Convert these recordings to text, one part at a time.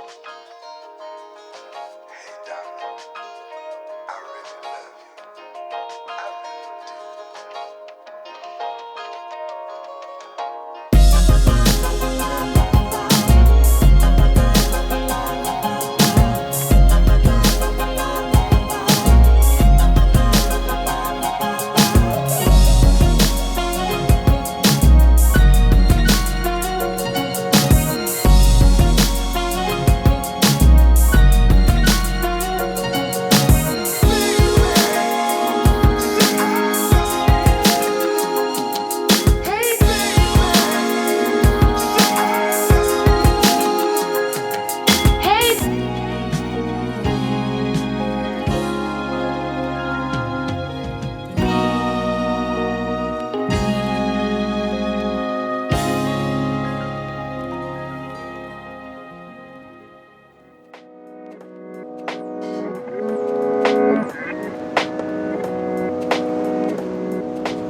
Hey, darling, I really love you. I really do.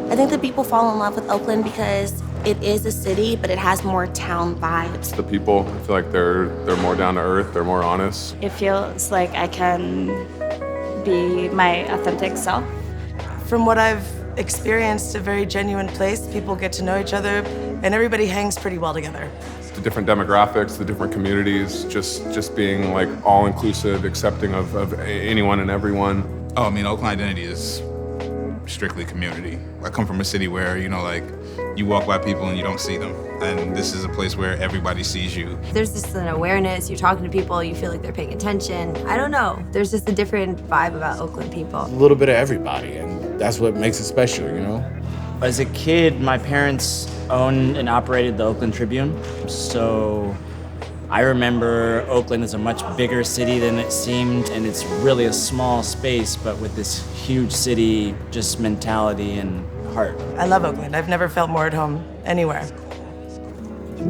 I think that people fall in love with Oakland because it is a city, but it has more town vibes. The people, I feel like they're more down to earth, they're more honest. It feels like I can be my authentic self. From what I've experienced, a very genuine place. People get to know each other, and everybody hangs pretty well together. The different demographics, the different communities, just being like all-inclusive, accepting of anyone and everyone. Oh, I mean, Oakland identity is strictly community. I come from a city where, you walk by people and you don't see them. And this is a place where everybody sees you. There's just an awareness, you're talking to people, you feel like they're paying attention. I don't know, there's just a different vibe about Oakland people. A little bit of everybody, and that's what makes it special, As a kid, my parents owned and operated the Oakland Tribune, so I remember Oakland as a much bigger city than it seemed, and it's really a small space, but with this huge city, just mentality and heart. I love Oakland. I've never felt more at home anywhere.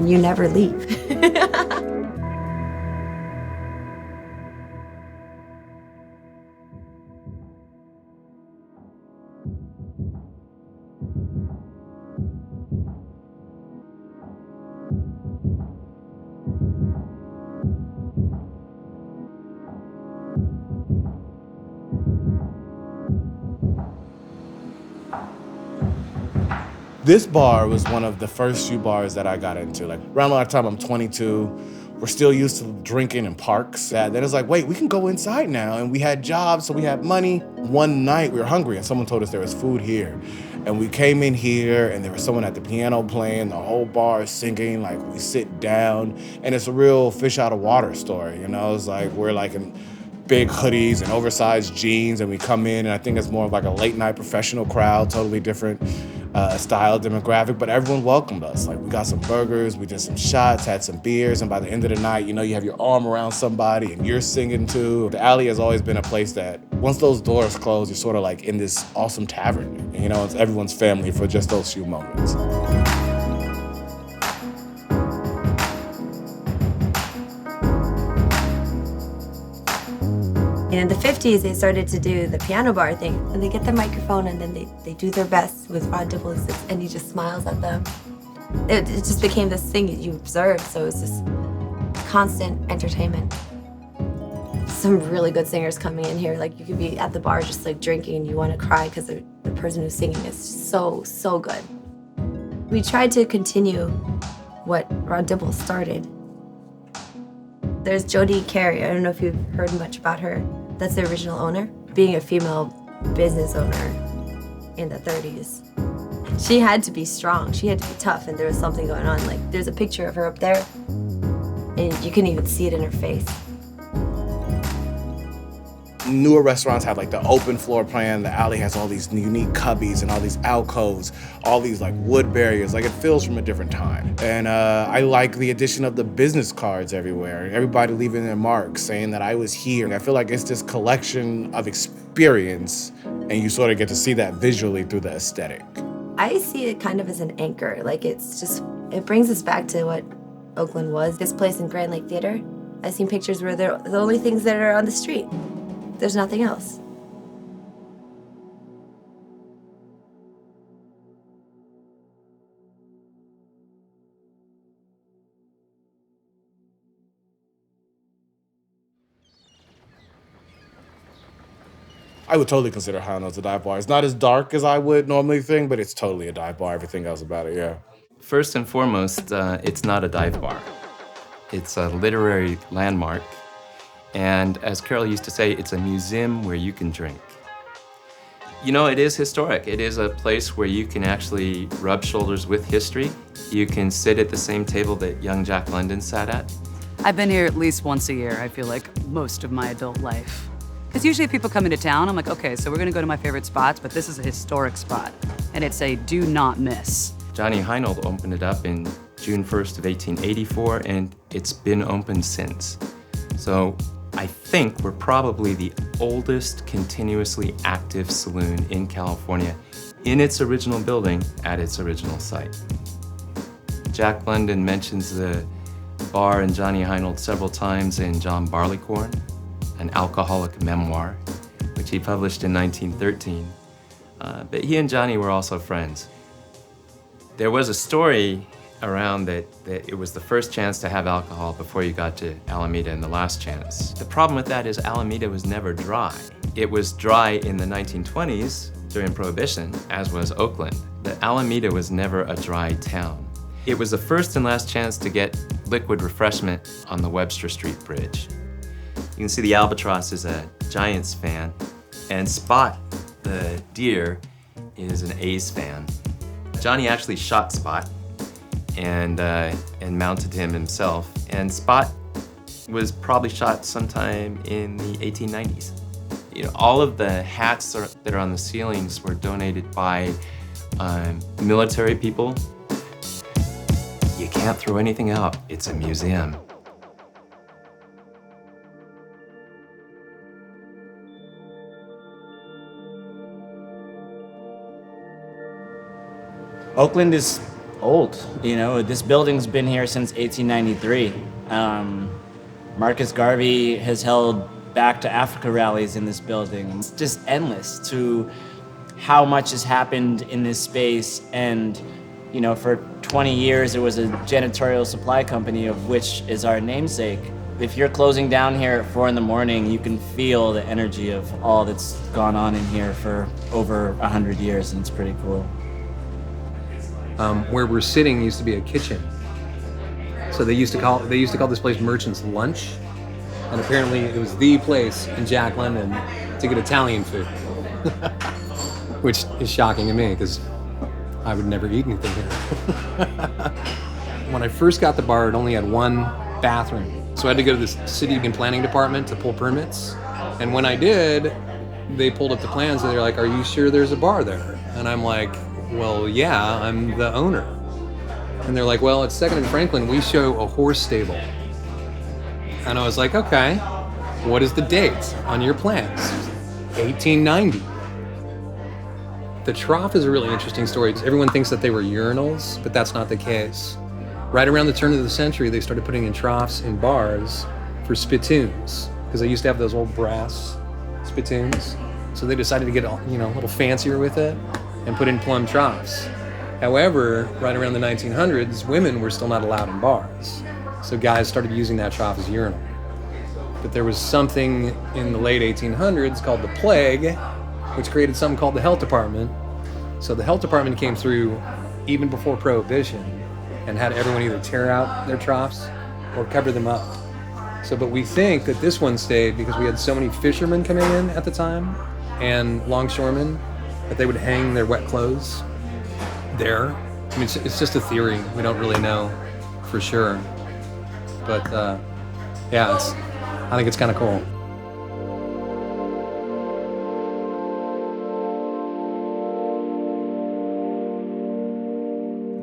You never leave. This bar was one of the first few bars that I got into. Like, around the time I'm 22, we're still used to drinking in parks. Then it's like, wait, we can go inside now. And we had jobs, so we had money. One night we were hungry and someone told us there was food here. And we came in here and there was someone at the piano playing, the whole bar is singing, like we sit down. And it's a real fish out of water story, It's like, we're like in big hoodies and oversized jeans and we come in and I think it's more of like a late night professional crowd, totally different style demographic, but everyone welcomed us. Like we got some burgers, we did some shots, had some beers, and by the end of the night, you have your arm around somebody and you're singing too. The alley has always been a place that once those doors close, you're sort of like in this awesome tavern. It's everyone's family for just those few moments. In the 50s, they started to do the piano bar thing. And they get the microphone and then they do their best with Rod Dibble, and he just smiles at them. It just became this thing you observed, so it was just constant entertainment. Some really good singers coming in here. Like you could be at the bar just like drinking and you want to cry because the person who's singing is so good. We tried to continue what Rod Dibble started. There's Jodi Carey. I don't know if you've heard much about her. That's the original owner. Being a female business owner in the 30s, she had to be strong. She had to be tough, and there was something going on. Like, there's a picture of her up there, and you can even see it in her face. Newer restaurants have like the open floor plan. The alley has all these unique cubbies and all these alcoves, all these like wood barriers. Like it feels from a different time. And I like the addition of the business cards everywhere. Everybody leaving their marks saying that I was here. I feel like it's this collection of experience and you sort of get to see that visually through the aesthetic. I see it kind of as an anchor. Like it brings us back to what Oakland was. This place in Grand Lake Theater, I've seen pictures where they're the only things that are on the street. There's nothing else. I would totally consider Hano's a dive bar. It's not as dark as I would normally think, but it's totally a dive bar. Everything else about it, yeah. First and foremost, it's not a dive bar. It's a literary landmark. And as Carol used to say, it's a museum where you can drink. You know, it is historic. It is a place where you can actually rub shoulders with history. You can sit at the same table that young Jack London sat at. I've been here at least once a year, I feel like, most of my adult life. Because usually people come into town, I'm like, okay, so we're gonna go to my favorite spots, but this is a historic spot, and it's a do not miss. Johnny Heinold opened it up in June 1st of 1884, and it's been open since. So I think we're probably the oldest continuously active saloon in California in its original building at its original site. Jack London mentions the bar and Johnny Heinold several times in John Barleycorn, an alcoholic memoir, which he published in 1913. But he and Johnny were also friends. There was a story around that it was the first chance to have alcohol before you got to Alameda and the last chance. The problem with that is Alameda was never dry. It was dry in the 1920s during Prohibition, as was Oakland. But Alameda was never a dry town. It was the first and last chance to get liquid refreshment on the Webster Street Bridge. You can see the albatross is a Giants fan, and Spot, the deer, is an A's fan. Johnny actually shot Spot and mounted him himself, and Spot was probably shot sometime in the 1890s. You know, all of the hats that are on the ceilings were donated by military people. You can't throw anything out. It's a museum. Oakland is old, you know. This building's been here since 1893. Marcus Garvey has held Back to Africa rallies in this building. It's just endless to how much has happened in this space. And, you know, for 20 years, it was a janitorial supply company, of which is our namesake. If you're closing down here at 4 in the morning, you can feel the energy of all that's gone on in here for over 100 years, and it's pretty cool. Where we're sitting used to be a kitchen. So they used to call this place Merchant's Lunch. And apparently it was the place in Jack London to get Italian food. Which is shocking to me because I would never eat anything here. When I first got the bar, it only had one bathroom. So I had to go to the city and planning department to pull permits. And when I did, they pulled up the plans and they're like, "Are you sure there's a bar there?" And I'm like, "Well, yeah, I'm the owner." And they're like, "Well, at 2nd and Franklin, we show a horse stable." And I was like, "Okay, what is the date on your plans?" 1890. The trough is a really interesting story. Everyone thinks that they were urinals, but that's not the case. Right around the turn of the century, they started putting in troughs in bars for spittoons, because they used to have those old brass spittoons. So they decided to get, you know, a little fancier with it and put in plumb troughs. However, right around the 1900s, women were still not allowed in bars. So guys started using that trough as urinal. But there was something in the late 1800s called the plague, which created something called the health department. So the health department came through even before Prohibition and had everyone either tear out their troughs or cover them up. So, but we think that this one stayed because we had so many fishermen coming in at the time and longshoremen that they would hang their wet clothes there. I mean, it's just a theory. We don't really know for sure. But yeah, I think it's kind of cool.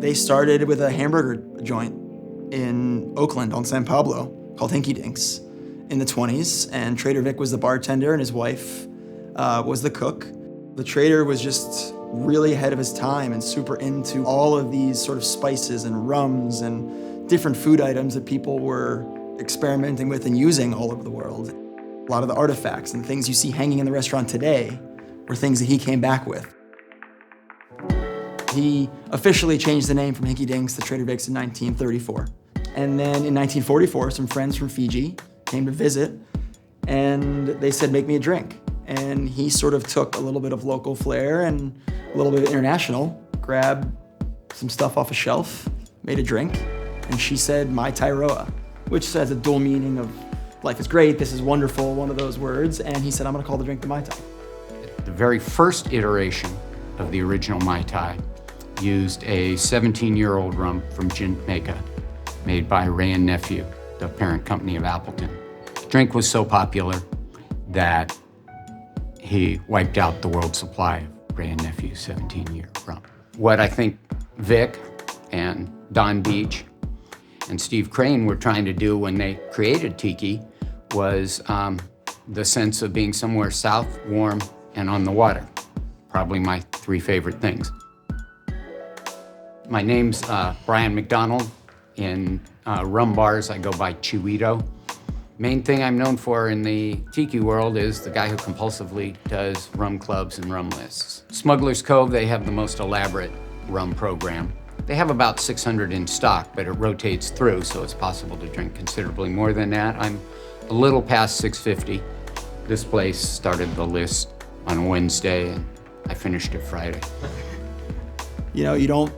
They started with a hamburger joint in Oakland on San Pablo called Hinky Dinks in the 20s, and Trader Vic was the bartender and his wife was the cook. The trader was just really ahead of his time and super into all of these sort of spices and rums and different food items that people were experimenting with and using all over the world. A lot of the artifacts and things you see hanging in the restaurant today were things that he came back with. He officially changed the name from Hinky Dinks to Trader Vic's in 1934. And then in 1944, some friends from Fiji came to visit, and they said, "Make me a drink." And he sort of took a little bit of local flair and a little bit of international, grabbed some stuff off a shelf, made a drink, and she said, Mai Tai Roa, which has a dual meaning of life is great, this is wonderful, one of those words. And he said, I'm gonna call the drink the Mai Tai. The very first iteration of the original Mai Tai used a 17-year-old rum from Jamaica, made by Ray and Nephew, the parent company of Appleton. The drink was so popular that he wiped out the world supply of Ray and Nephew's 17-year rum. What I think Vic and Don Beach and Steve Crane were trying to do when they created Tiki was the sense of being somewhere south, warm, and on the water. Probably my three favorite things. My name's Brian McDonald. In rum bars, I go by Chiwito. Main thing I'm known for in the Tiki world is the guy who compulsively does rum clubs and rum lists. Smuggler's Cove, they have the most elaborate rum program. They have about 600 in stock, but it rotates through, so it's possible to drink considerably more than that. I'm a little past 650. This place started the list on a Wednesday, and I finished it Friday. You know, you don't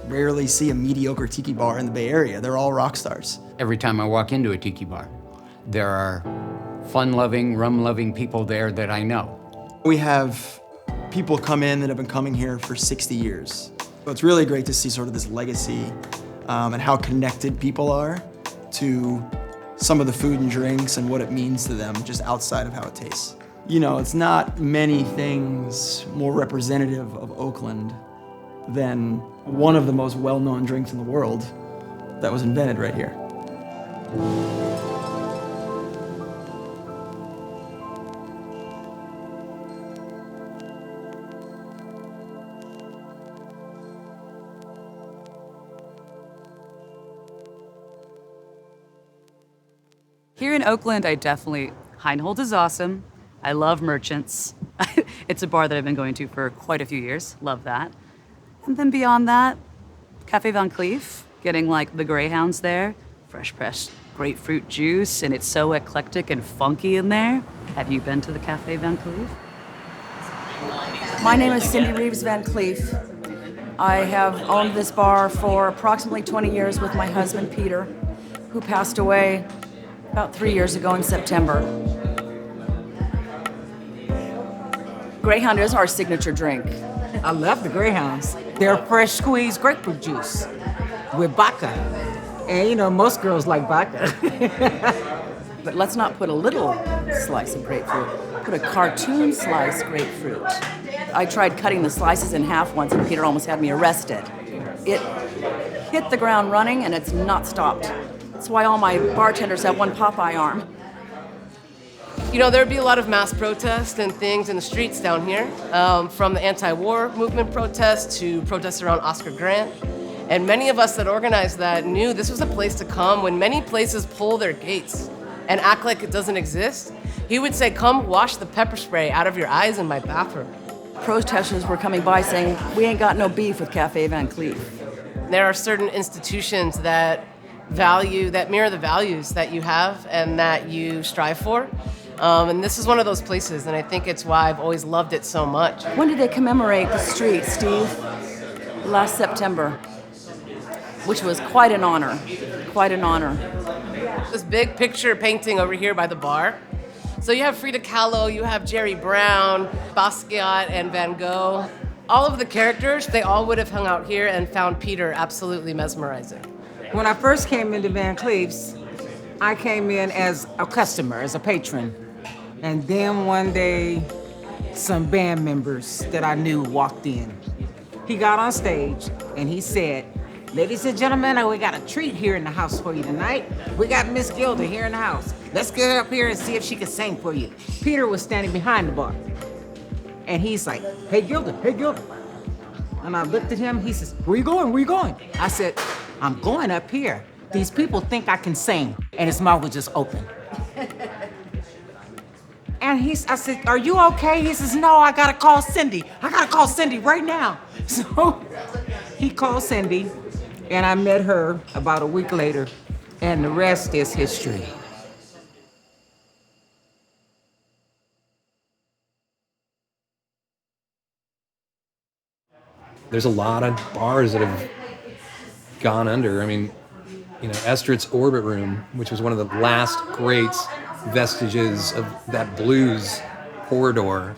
rarely see a mediocre tiki bar in the Bay Area. They're all rock stars. Every time I walk into a tiki bar, there are fun-loving, rum-loving people there that I know. We have people come in that have been coming here for 60 years. So it's really great to see sort of this legacy and how connected people are to some of the food and drinks and what it means to them just outside of how it tastes. You know, it's not many things more representative of Oakland than one of the most well-known drinks in the world that was invented right here. Here in Oakland, Heinhold is awesome. I love Merchants. It's a bar that I've been going to for quite a few years. Love that. And then beyond that, Cafe Van Cleef, getting like the Greyhounds there. Fresh pressed grapefruit juice, and it's so eclectic and funky in there. Have you been to the Cafe Van Cleef? My name is Cindy Reeves Van Cleef. I have owned this bar for approximately 20 years with my husband, Peter, who passed away about 3 years ago in September. Greyhound is our signature drink. I love the Greyhounds. They're fresh squeezed grapefruit juice with vodka. And you know, most girls like vodka. But let's not put a little slice of grapefruit. Put a cartoon slice grapefruit. I tried cutting the slices in half once and Peter almost had me arrested. It hit the ground running and it's not stopped. That's why all my bartenders have one Popeye arm. You know, there'd be a lot of mass protests and things in the streets down here, from the anti-war movement protests to protests around Oscar Grant. And many of us that organized that knew this was a place to come when many places pull their gates and act like it doesn't exist. He would say, come wash the pepper spray out of your eyes in my bathroom. Protesters were coming by saying, we ain't got no beef with Cafe Van Cleef. There are certain institutions that mirror the values that you have and that you strive for. And this is one of those places, and I think it's why I've always loved it so much. When did they commemorate the street, Steve? Last September, which was quite an honor, quite an honor. This big picture painting over here by the bar. So you have Frida Kahlo, you have Jerry Brown, Basquiat, and Van Gogh. All of the characters, they all would have hung out here and found Peter absolutely mesmerizing. When I first came into Van Cleef's, I came in as a customer, as a patron. And then one day, some band members that I knew walked in. He got on stage and he said, ladies and gentlemen, we got a treat here in the house for you tonight. We got Miss Gilda here in the house. Let's get her up here and see if she can sing for you. Peter was standing behind the bar. And he's like, hey Gilda, hey Gilda. And I looked at him, he says, where you going, where you going? I said, I'm going up here. These people think I can sing. And his mouth was just open. And I said, are you okay? He says, no, I gotta call Cindy. I gotta call Cindy right now. So he called Cindy, and I met her about a week later, and the rest is history. There's a lot of bars that have gone under. I mean, Estrid's Orbit Room, which was one of the last great vestiges of that blues corridor.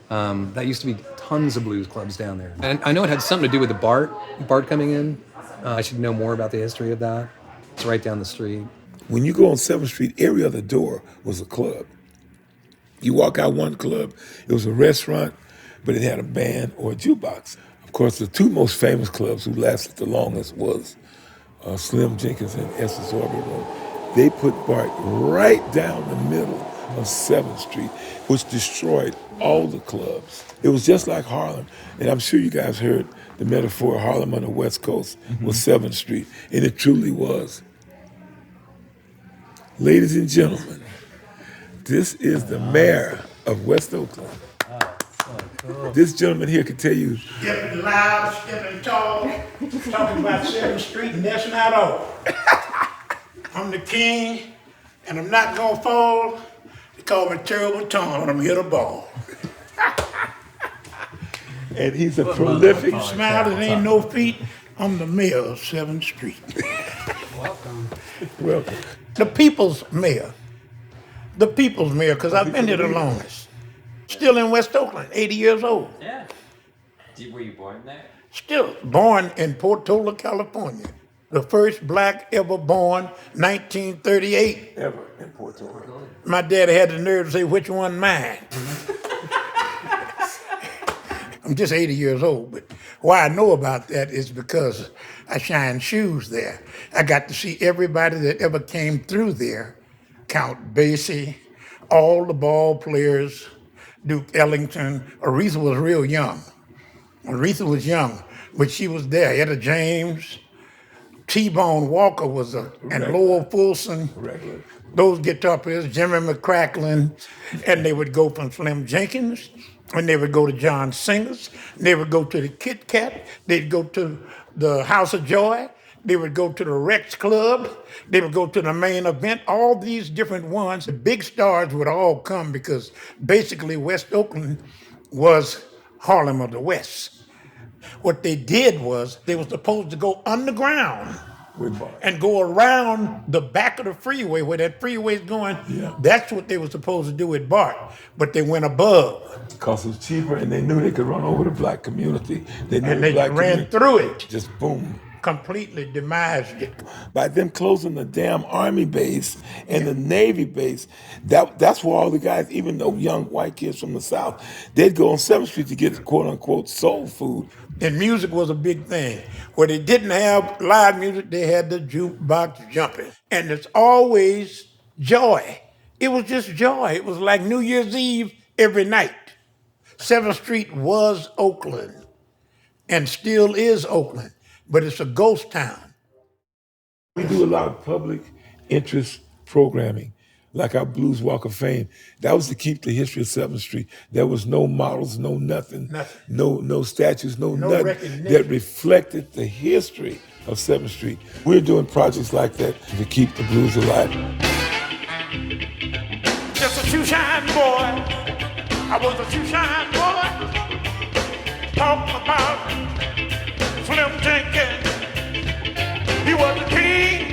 That used to be tons of blues clubs down there. And I know it had something to do with the Bart coming in. I should know more about the history of that. It's right down the street. When you go on 7th Street, every other door was a club. You walk out one club, it was a restaurant, but it had a band or a jukebox. Of course, the two most famous clubs who lasted the longest was Slim Jenkins and Estrid's Orbit Room. They put Bart right down the middle of 7th Street, which destroyed all the clubs. It was just like Harlem. And I'm sure you guys heard the metaphor Harlem on the West Coast was 7th Street, and it truly was. Ladies and gentlemen, this is the mayor of West Oakland. This gentleman here can tell you. Stepping loud, stepping tall, talking about 7th Street, and that's not all. I'm the king, and I'm not gonna fall. They call me Terrible Tom when I'm hit a ball. And he's a prolific. Smile, there ain't no feet. I'm the mayor of 7th Street. Welcome. The people's mayor. The people's mayor, because I've been here the longest. Still in West Oakland, 80 years old. Yeah. Were you born there? Still born in Portola, California. The first black ever born, 1938. Ever in Portola. My daddy had the nerve to say, which one mine? I'm just 80 years old, but why I know about that is because I shine shoes there. I got to see everybody that ever came through there. Count Basie, all the ball players, Duke Ellington. Aretha was real young. Aretha was young, but she was there. Etta James, T-Bone Walker was and Lowell Fulson. Those guitar players, Jimmy McCracklin, and they would go from Slim Jenkins, and they would go to John Singers, they would go to the Kit Kat, they'd go to the House of Joy, they would go to the Rex Club, they would go to the Main Event, all these different ones. The big stars would all come because basically West Oakland was Harlem of the West. What they did was they were supposed to go underground and go around the back of the freeway where that freeway is going. Yeah. That's what they were supposed to do with Bart, but they went above. Because it was cheaper and they knew they could run over the black community. They ran through it. Just boom. Completely demised it. By them closing the damn Army base and the Navy base, that's where all the guys, even though young white kids from the South, they'd go on 7th Street to get quote-unquote soul food. And music was a big thing. Where they didn't have live music, they had the jukebox jumping. And it's always joy. It was just joy. It was like New Year's Eve every night. 7th Street was Oakland and still is Oakland. But it's a ghost town. We do a lot of public interest programming, like our Blues Walk of Fame. That was to keep the history of 7th Street. There was no models, no nothing. No statues, no nothing that reflected the history of 7th Street. We're doing projects like that to keep the blues alive. Just a shoe-shine boy. I was a shoe-shine boy. Talking about Slim Jenkins, he was the king,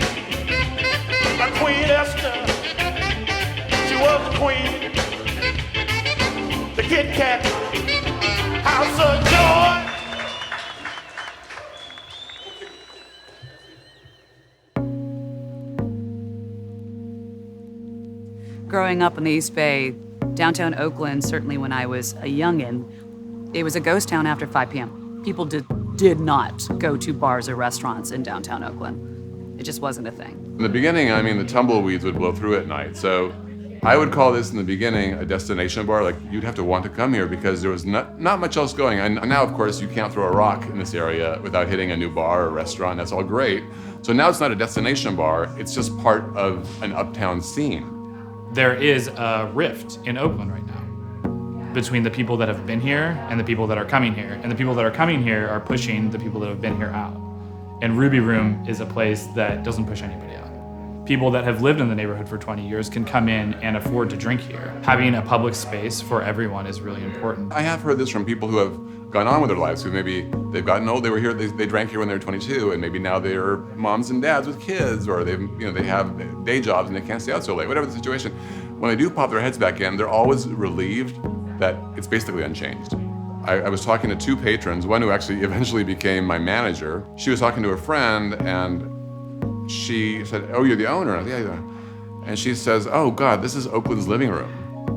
like Queen Esther, she was the queen, the Kit Kat, House of Joy. Growing up in the East Bay, downtown Oakland, certainly when I was a youngin', it was a ghost town after 5 p.m. People did not go to bars or restaurants in downtown Oakland. It just wasn't a thing. In the beginning, I mean, the tumbleweeds would blow through at night. So I would call this in the beginning a destination bar. Like, you'd have to want to come here because there was not much else going. And now, of course, you can't throw a rock in this area without hitting a new bar or restaurant. That's all great. So now it's not a destination bar. It's just part of an uptown scene. There is a rift in Oakland right now between the people that have been here and the people that are coming here. And the people that are coming here are pushing the people that have been here out. And Ruby Room is a place that doesn't push anybody out. people that have lived in the neighborhood for 20 years can come in and afford to drink here. Having a public space for everyone is really important. I have heard this from people who have gone on with their lives, who maybe they've gotten old, they were here, they drank here when they were 22, and maybe now they're moms and dads with kids, or they have day jobs and they can't stay out so late, whatever the situation. When they do pop their heads back in, they're always relieved that it's basically unchanged. I was talking to two patrons, one who actually eventually became my manager. She was talking to a friend and she said, "Oh, you're the owner?" Yeah. And she says, "Oh God, this is Oakland's living room."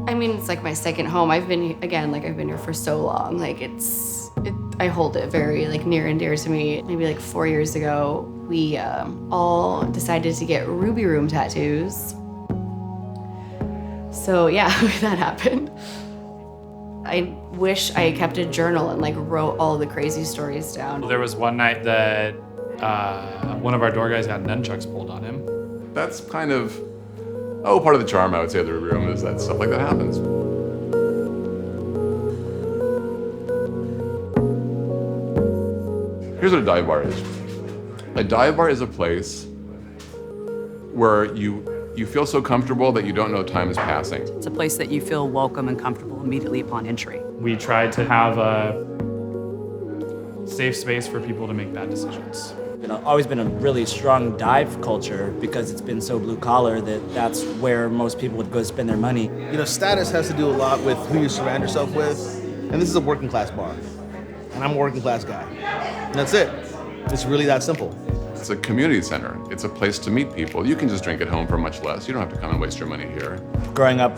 I mean, it's like my second home. I've been here for so long. I hold it very near and dear to me. Maybe 4 years ago, we all decided to get Ruby Room tattoos. So yeah, that happened. I wish I kept a journal and wrote all the crazy stories down. There was one night that one of our door guys had nunchucks pulled on him. That's kind of, part of the charm, I would say, of the Ruby Room is that stuff like that happens. Here's what a dive bar is. A dive bar is a place where you feel so comfortable that you don't know time is passing. It's a place that you feel welcome and comfortable immediately upon entry. We tried to have a safe space for people to make bad decisions. It's always been a really strong dive culture because it's been so blue collar that's where most people would go spend their money. Status has to do a lot with who you surround yourself with, and this is a working class bar, and I'm a working class guy. And that's it. It's really that simple. It's a community center. It's a place to meet people. You can just drink at home for much less. You don't have to come and waste your money here. Growing up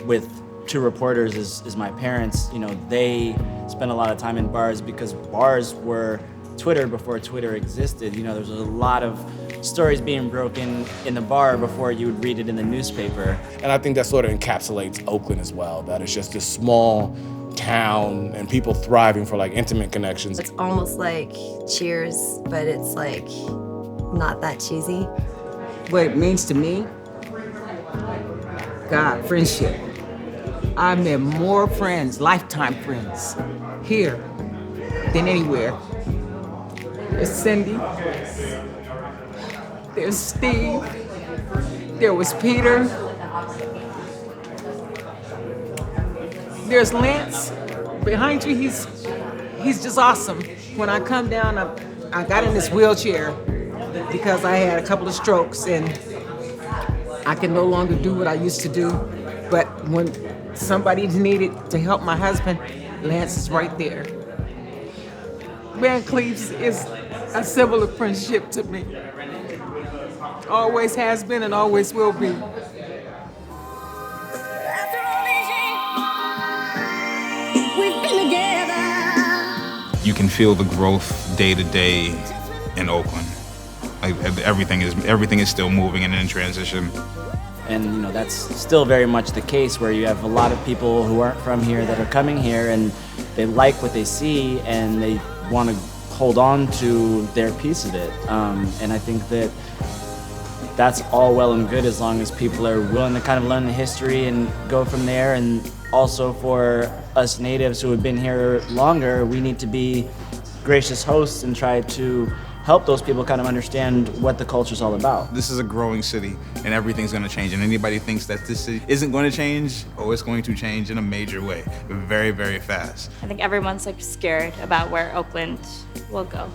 with two reporters is my parents. They spent a lot of time in bars because bars were Twitter before Twitter existed. There's a lot of stories being broken in the bar before you would read it in the newspaper. And I think that sort of encapsulates Oakland as well, that it's just this small town and people thriving for intimate connections. It's almost like Cheers, but it's not that cheesy. What it means to me, God, friendship. I met more friends, lifetime friends, here than anywhere. There's Cindy, there's Steve, there was Peter, there's Lance. Behind you, he's just awesome. When I come down, I got in this wheelchair because I had a couple of strokes and I can no longer do what I used to do. But when somebody's needed to help my husband, Lance is right there. Man, Cleef is a symbol of friendship to me. Always has been and always will be. You can feel the growth day to day in Oakland. Everything is still moving and in transition. And that's still very much the case where you have a lot of people who aren't from here that are coming here and they like what they see and they want to hold on to their piece of it. And I think that's all well and good as long as people are willing to kind of learn the history and go from there. And also for us natives who have been here longer, we need to be gracious hosts and try to help those people kind of understand what the culture's all about. This is a growing city and everything's gonna change. And anybody thinks that this city isn't going to change, it's going to change in a major way, very, very fast. I think everyone's scared about where Oakland will go.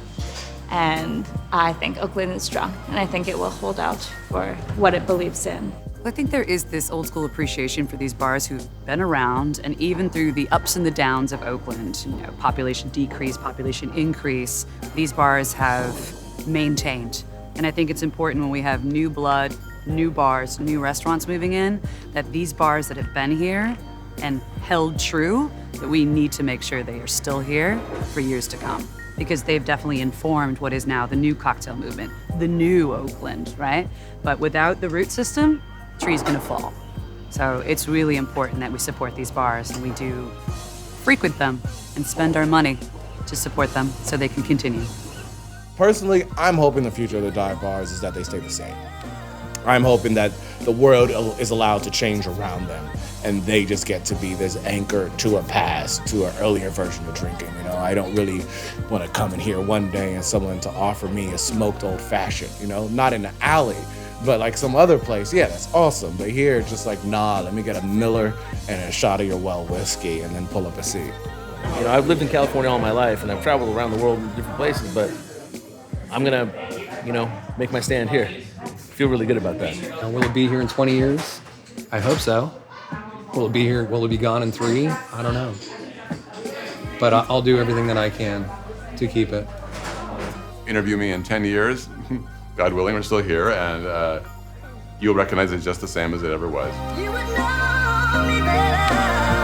And I think Oakland is strong, and I think it will hold out for what it believes in. I think there is this old school appreciation for these bars who've been around, and even through the ups and the downs of Oakland, population decrease, population increase, these bars have maintained. And I think it's important when we have new blood, new bars, new restaurants moving in, that these bars that have been here and held true, that we need to make sure they are still here for years to come. Because they've definitely informed what is now the new cocktail movement, the new Oakland, right? But without the root system, the tree's gonna fall. So it's really important that we support these bars and we do frequent them and spend our money to support them so they can continue. Personally, I'm hoping the future of the dive bars is that they stay the same. I'm hoping that the world is allowed to change around them and they just get to be this anchor to a past, to an earlier version of drinking. I don't really want to come in here one day and someone to offer me a smoked old fashioned, not in the alley, But like some other place, yeah, that's awesome. But here, it's just like, nah, let me get a Miller and a shot of your well whiskey and then pull up a seat. You know, I've lived in California all my life, and I've traveled around the world in different places, but I'm gonna, you know, make my stand here. Feel really good about that. Will it be here in 20 years? I hope so. Will it be here? Will it be gone in 3? I don't know. But I'll do everything that I can to keep it. Interview me in 10 years, God willing, we're still here, and you'll recognize it just the same as it ever was. You would know me better.